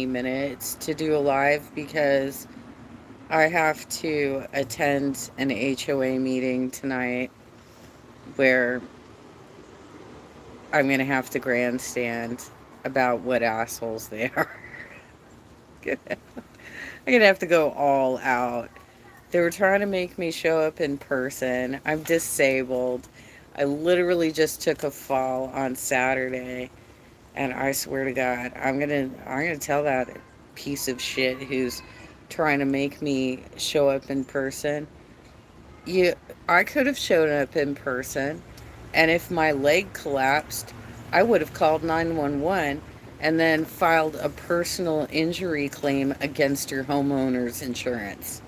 minutes to do a live because I have to attend an HOA meeting tonight where I'm going to have to grandstand about what assholes they are. I'm going to have to go all out. They were trying to make me show up in person. I'm disabled. I literally just took a fall on Saturday, and I swear to God, I'm gonna tell that piece of shit who's trying to make me show up in person. You, I could have shown up in person, and if my leg collapsed, I would have called 911 and then filed a personal injury claim against your homeowner's insurance.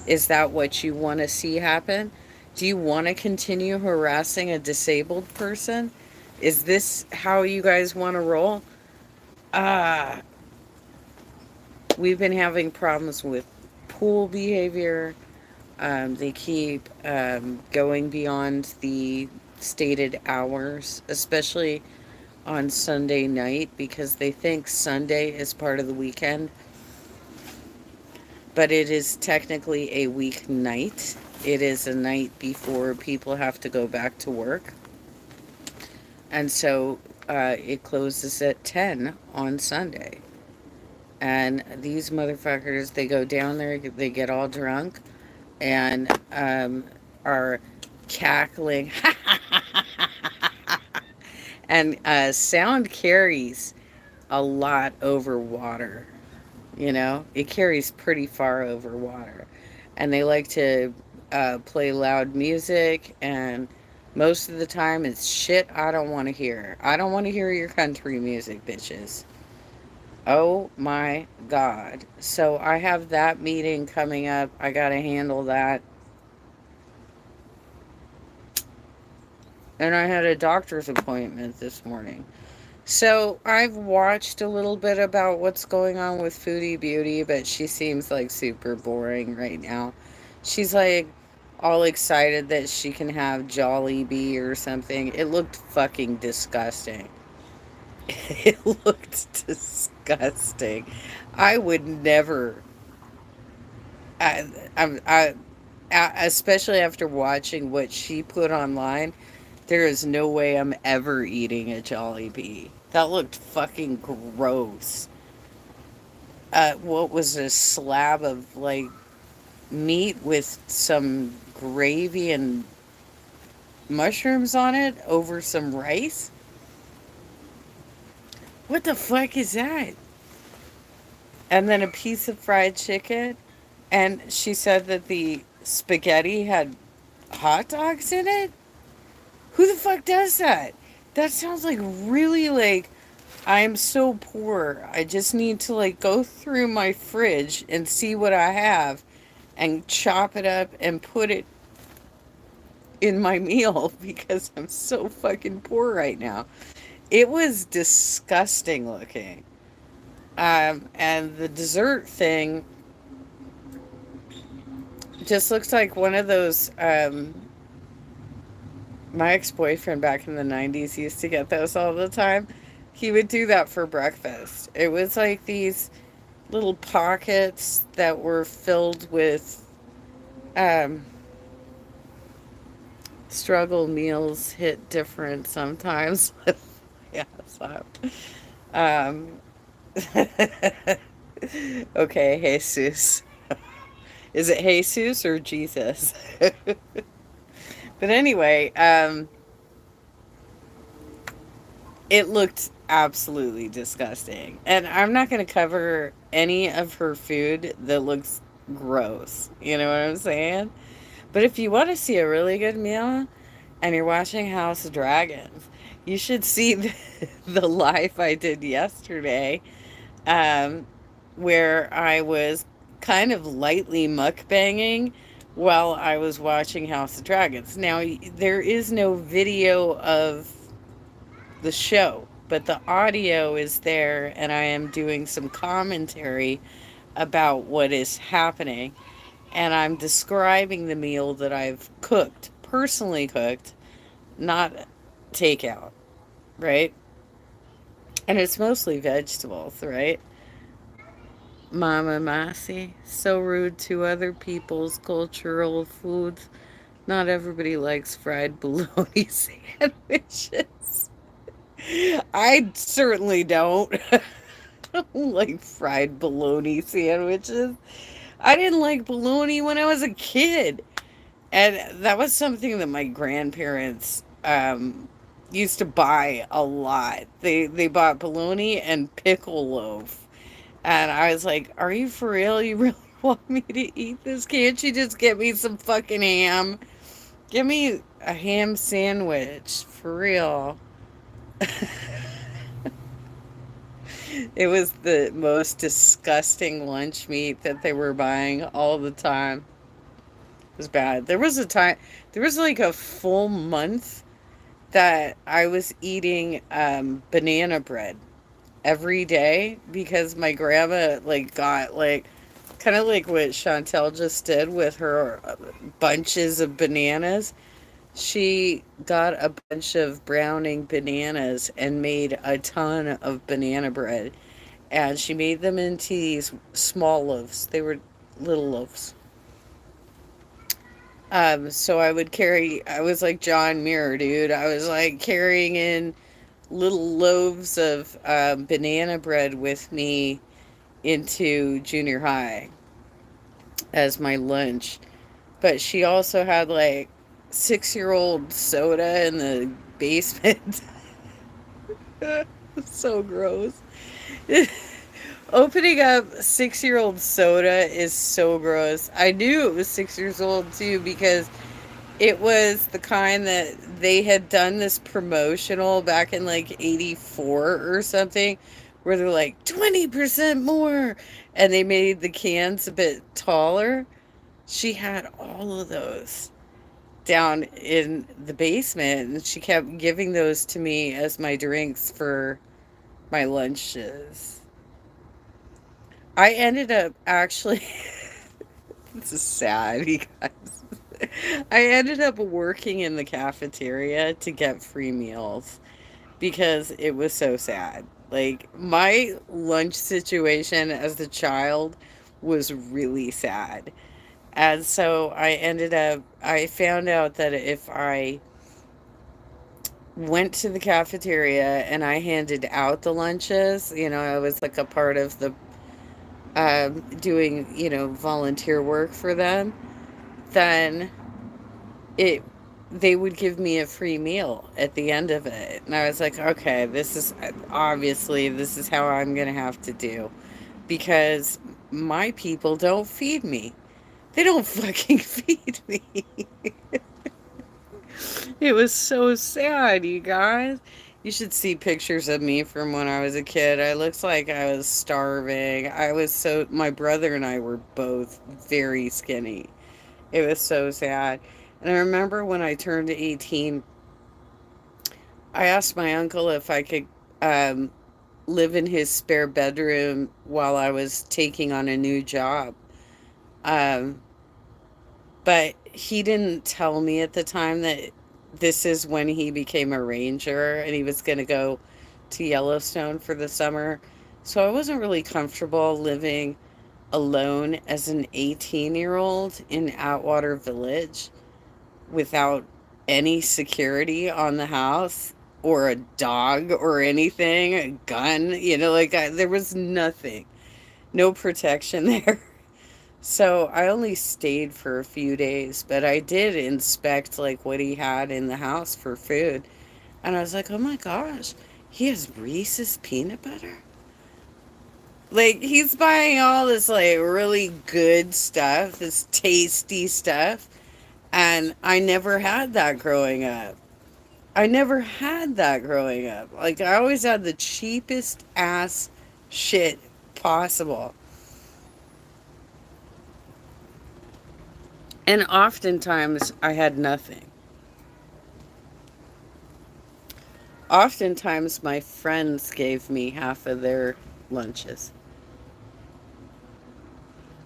Is that what you want to see happen? Do you want to continue harassing a disabled person? Is this how you guys want to roll? Ah, we've been having problems with pool behavior. They keep going beyond the stated hours, especially on Sunday night, because they think Sunday is part of the weekend, but it is technically a weeknight. It is a night before people have to go back to work. And so it closes at 10 on Sunday. And these motherfuckers, they go down there, they get all drunk, and are cackling. And sound carries a lot over water. You know, it carries pretty far over water. And they like to play loud music, and most of the time it's shit I don't want to hear. I don't want to hear your country music, bitches. Oh my God. So I have that meeting coming up. I got to handle that. And I had a doctor's appointment this morning. So I've watched a little bit about what's going on with Foodie Beauty, but she seems like super boring right now. She's like all excited that she can have Jolly Bee or something. It looked fucking disgusting. It looked disgusting. I would never. I, especially after watching what she put online, there is no way I'm ever eating a Jollibee. That looked fucking gross. What was a slab of like meat with some gravy and mushrooms on it over some rice? What the fuck is that? And then a piece of fried chicken. And she said that the spaghetti had hot dogs in it? Who the fuck does that? That sounds like really like I'm so poor. I just need to like go through my fridge and see what I have and chop it up and put it in my meal because I'm so fucking poor right now. It was disgusting looking. And the dessert thing just looks like one of those. My ex boyfriend back in the 90s used to get those all the time. He would do that for breakfast. It was like these little pockets that were filled with um, struggle meals hit different sometimes. Yeah, so. Um, okay, Jesus. Is it Jesus or Jesus? But anyway, it looked absolutely disgusting. And I'm not going to cover any of her food that looks gross. You know what I'm saying? But if you want to see a really good meal and you're watching House of Dragons, you should see the live I did yesterday, um, where I was kind of lightly mukbanging while I was watching House of Dragons. Now, there is no video of the show, but the audio is there, and I am doing some commentary about what is happening. And I'm describing the meal that I've cooked, personally cooked, not takeout, right? And it's mostly vegetables, right? Mama Massey, so rude to other people's cultural foods. Not everybody likes fried bologna sandwiches. I certainly don't. I don't like fried bologna sandwiches. I didn't like bologna when I was a kid. And that was something that my grandparents used to buy a lot. They bought bologna and pickle loaf. And I was like, "Are you for real? You really want me to eat this? Can't you just get me some fucking ham? Give me a ham sandwich for real." It was the most disgusting lunch meat that they were buying all the time. It was bad. There was like a full month that I was eating banana bread every day because my grandma like got like kind of like what Chantel just did with her bunches of bananas. She got a bunch of browning bananas and made a ton of banana bread. And she made them into these small loaves. They were little loaves. So I was like John Muir, dude. I was like carrying in little loaves of banana bread with me into junior high as my lunch. But she also had like 6-year-old soda in the basement. So gross. Opening up 6-year-old soda is so gross. I knew it was 6 years old too because it was the kind that they had done this promotional back in like 84 or something where they're like 20% more and they made the cans a bit taller. She had all of those down in the basement and she kept giving those to me as my drinks for my lunches. I ended up actually, this is sad, you guys. I ended up working in the cafeteria to get free meals because it was so sad. Like, my lunch situation as a child was really sad. And so I found out that if I went to the cafeteria and I handed out the lunches, I was like a part of the doing, volunteer work for them, then it they would give me a free meal at the end of it. And I was like, okay, this is how I'm going to have to do because my people don't feed me. They don't fucking feed me. It was so sad, you guys. You should see pictures of me from when I was a kid. I looked like I was starving. My brother and I were both very skinny. It was so sad. And I remember when I turned 18, I asked my uncle if I could um, live in his spare bedroom while I was taking on a new job. Um, but he didn't tell me at the time that this is when he became a ranger and he was going to go to Yellowstone for the summer. So I wasn't really comfortable living alone as an 18-year-old in Atwater Village without any security on the house or a dog or anything, a gun, there was nothing, no protection there. So I only stayed for a few days, but I did inspect like what he had in the house for food. And I was like, oh my gosh, he has Reese's peanut butter? Like he's buying all this like really good stuff, this tasty stuff. And I never had that growing up. I never had that growing up. Like I always had the cheapest ass shit possible. And oftentimes I had nothing. Oftentimes my friends gave me half of their lunches.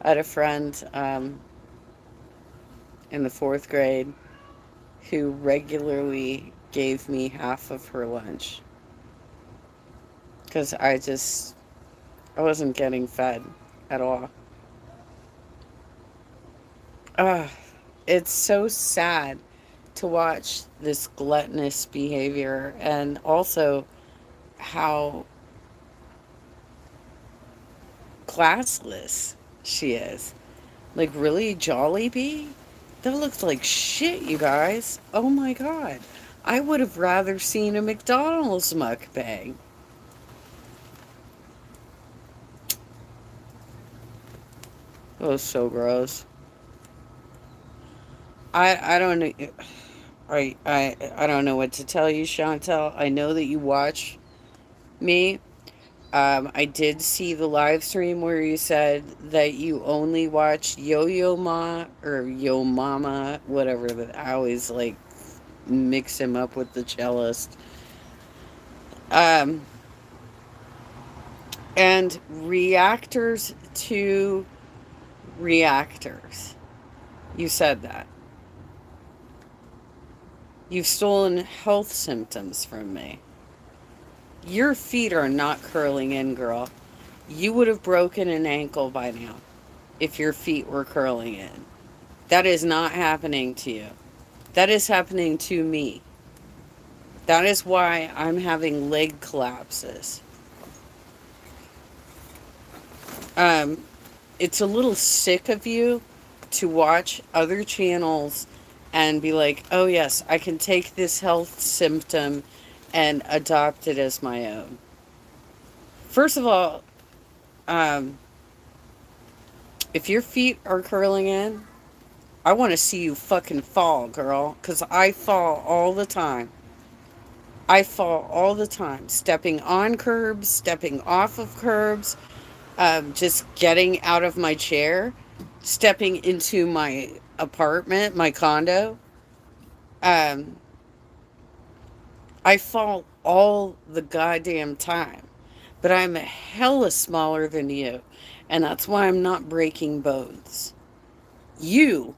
I had a friend in the fourth grade who regularly gave me half of her lunch because I wasn't getting fed. at all. Uh, it's so sad to watch this gluttonous behavior and also how classless she is. Like, really, Jollibee? That looks like shit, you guys. Oh my god. I would have rather seen a McDonald's mukbang. That was so gross. I don't know. I don't know what to tell you, Chantel. I know that you watch me. I did see the live stream where you said that you only watch Yo Yo Ma or Yo Mama, whatever. I always like mix him up with the cellist. Um, and reactors to reactors. You said that. You've stolen health symptoms from me. Your feet are not curling in, girl. You would have broken an ankle by now if your feet were curling in. That is not happening to you. That is happening to me. That is why I'm having leg collapses. Um, it's a little sick of you to watch other channels and be like, oh, yes, I can take this health symptom and adopt it as my own. First of all, um, if your feet are curling in, I want to see you fucking fall, girl, because I fall all the time. I fall all the time, stepping on curbs, stepping off of curbs, just getting out of my chair, stepping into my apartment, my condo. Um, I fall all the goddamn time, but I'm hella smaller than you, and that's why I'm not breaking bones. You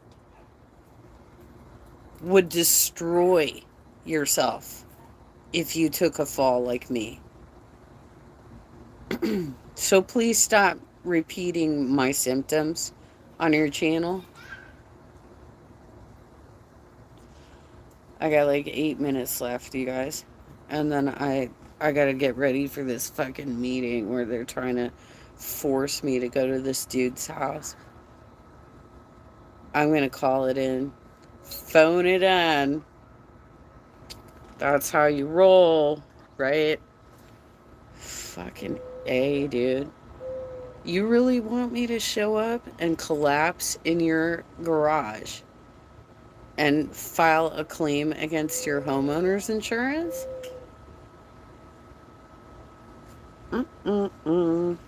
would destroy yourself if you took a fall like me. So please stop repeating my symptoms on your channel. I got like 8 minutes left, you guys. And then I gotta get ready for this fucking meeting where they're trying to force me to go to this dude's house. I'm gonna call it in. Phone it on. That's how you roll, right? Fucking A, dude. You really want me to show up and collapse in your garage and file a claim against your homeowner's insurance? Mm-mm-mm.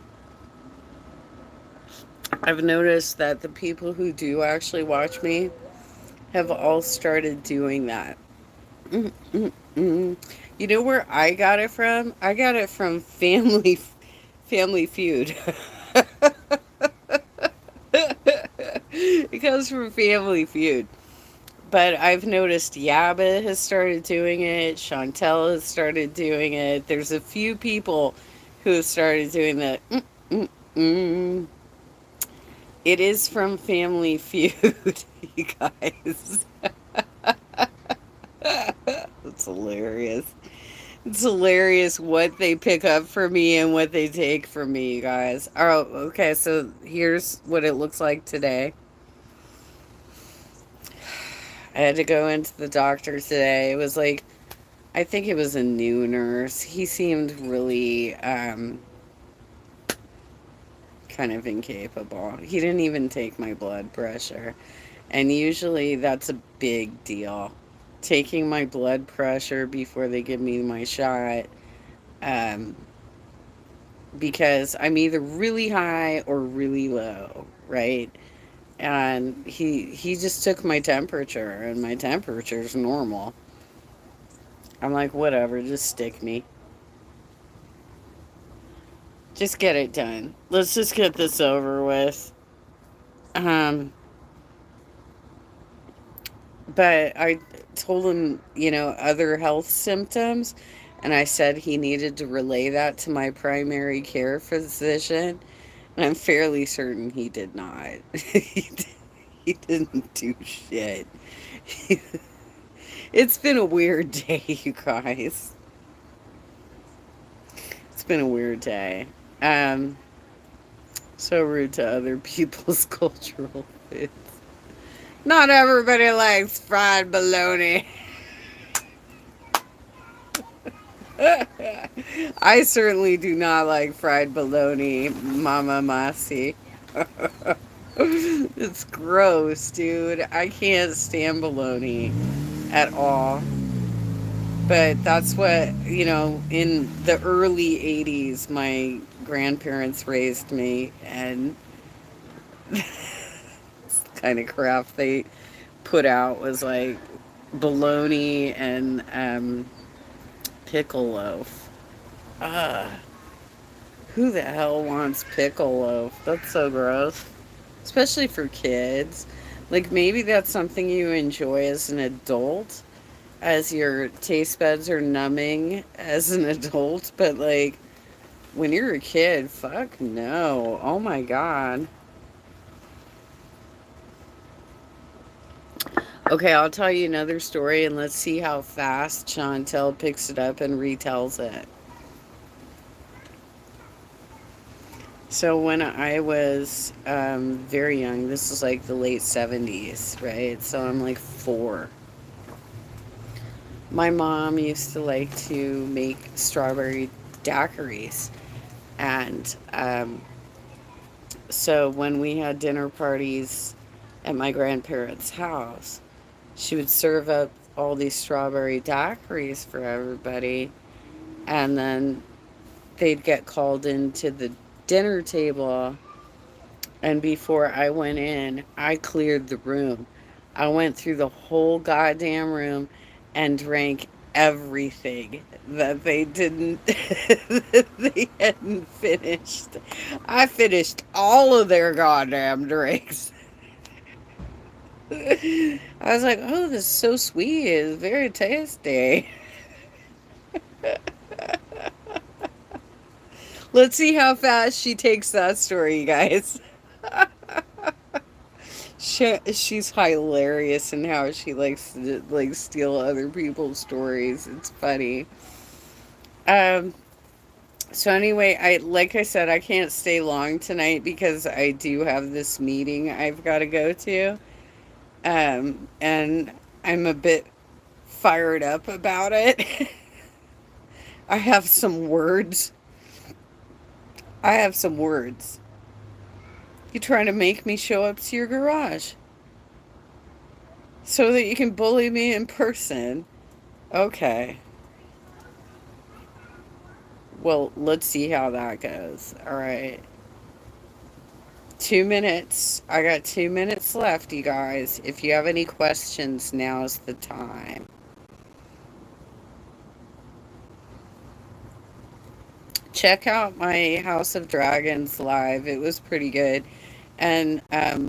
I've noticed that the people who do actually watch me have all started doing that. Mm-mm-mm. You know where I got it from? I got it from Family Feud. It comes from Family Feud. But I've noticed Yaba has started doing it. Chantel has started doing it. There's a few people who have started doing that. Mm-mm-mm. It is from Family Feud, you guys. It's hilarious. It's hilarious what they pick up for me and what they take from me, you guys. Oh, okay, so here's what it looks like today. I had to go into the doctor today. It was like, I think it was a new nurse. He seemed really kind of incapable. He didn't even take my blood pressure. And usually that's a big deal. Taking my blood pressure before they give me my shot, um, because I'm either really high or really low, right? And he just took my temperature, and my temperature's normal. I'm like, whatever, just stick me. Just get it done. Let's just get this over with. Um, but I told him, other health symptoms, and I said he needed to relay that to my primary care physician. I'm fairly certain he did not. He didn't do shit. It's been a weird day, you guys. It's been a weird day. Um, so rude to other people's cultural foods. Not everybody likes fried bologna. I certainly do not like fried bologna, Mama Masi. It's gross, dude. I can't stand bologna at all. But that's what, in the early 80s, my grandparents raised me, and kind of crap they put out was like bologna and pickle loaf. Ugh. Who the hell wants pickle loaf? That's so gross. Especially for kids. Like, maybe that's something you enjoy as an adult, as your taste buds are numbing as an adult, but like, when you're a kid, fuck no. Oh my god. Okay, I'll tell you another story and let's see how fast Chantel picks it up and retells it. So when I was very young, this was like the late 70s, right? So I'm like 4. My mom used to like to make strawberry daiquiris. And so when we had dinner parties at my grandparents' house, she would serve up all these strawberry daiquiris for everybody. And then they'd get called into the dinner table, and before I went in, I cleared the room. I went through the whole goddamn room and drank everything that they didn't that they hadn't finished. I finished all of their goddamn drinks. I was like, oh, this is so sweet. It's very tasty. Let's see how fast she takes that story, you guys. She's hilarious in how she likes to like steal other people's stories. It's funny. Um. So anyway, I said, I can't stay long tonight because I do have this meeting I've got to go to. And I'm a bit fired up about it. I have some words. I have some words. You're trying to make me show up to your garage so that you can bully me in person. Okay. Well, let's see how that goes. All right. 2 minutes. I got 2 minutes left, you guys. If you have any questions, now's the time. Check out my House of Dragons live. It was pretty good. And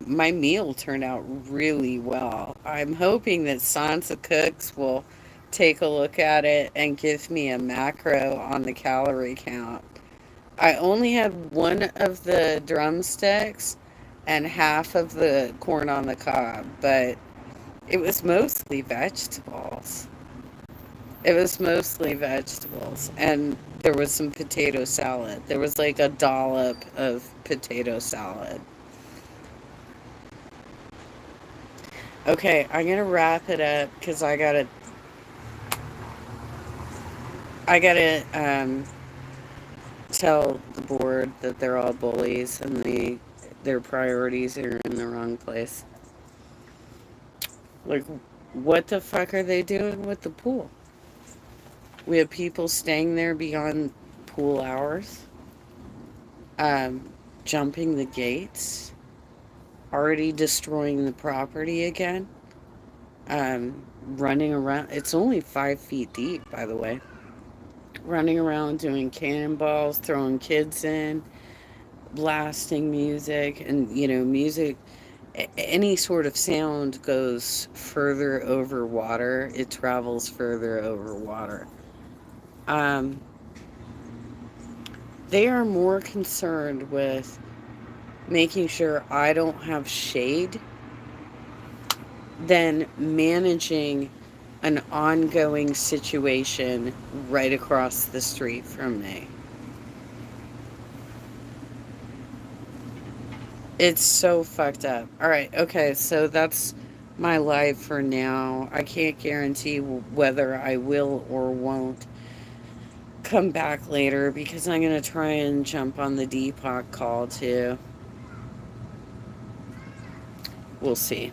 my meal turned out really well. I'm hoping that Sansa Cooks will take a look at it and give me a macro on the calorie count. I only had one of the drumsticks and half of the corn on the cob, but it was mostly vegetables. It was mostly vegetables, and there was some potato salad. There was like a dollop of potato salad. Okay, I'm gonna wrap it up because I gotta tell the board that they're all bullies and their priorities are in the wrong place. Like, what the fuck are they doing with the pool? We have people staying there beyond pool hours, um, jumping the gates, already destroying the property again, running around. It's only 5 feet deep, by the way. Running around doing cannonballs, throwing kids in, blasting music, and music. Any sort of sound goes further over water. It travels further over water. Um, they are more concerned with making sure I don't have shade than managing an ongoing situation right across the street from me. It's so fucked up. All right, okay, so that's my life for now. I can't guarantee whether I will or won't come back later because I'm going to try and jump on the Deepak call too. We'll see.